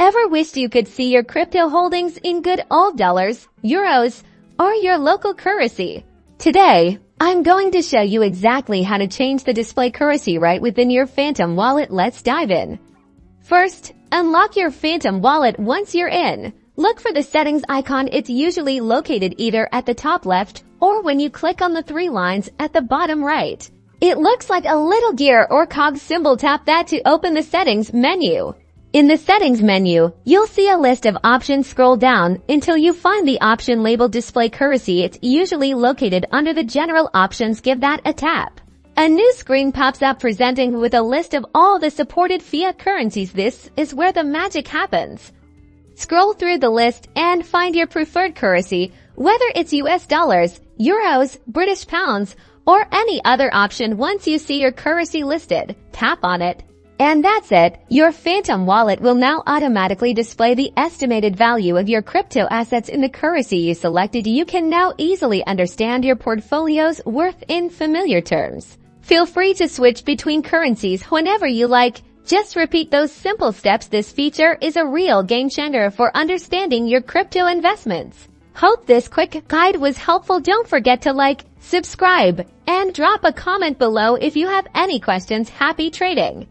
Ever wished you could see your crypto holdings in good old dollars, euros, or your local currency? Today, I'm going to show you exactly how to change the display currency right within your Phantom wallet. Let's dive in. First, unlock your Phantom wallet. Once you're in, look for the settings icon. It's usually located either at the top left or when you click on the three lines at the bottom right. It looks like a little gear or cog symbol. Tap that to open the settings menu. In the settings menu, you'll see a list of options. Scroll down until you find the option labeled display currency. It's usually located under the general options. Give that a tap. A new screen pops up presenting with a list of all the supported fiat currencies. This is where the magic happens. Scroll through the list and find your preferred currency, whether it's US dollars, euros, British pounds, or any other option. Once you see your currency listed, tap on it. And that's it. Your Phantom wallet will now automatically display the estimated value of your crypto assets in the currency you selected. You can now easily understand your portfolio's worth in familiar terms. Feel free to switch between currencies whenever you like. Just repeat those simple steps. This feature is a real game changer for understanding your crypto investments. Hope this quick guide was helpful. Don't forget to like, subscribe, and drop a comment below if you have any questions. Happy trading!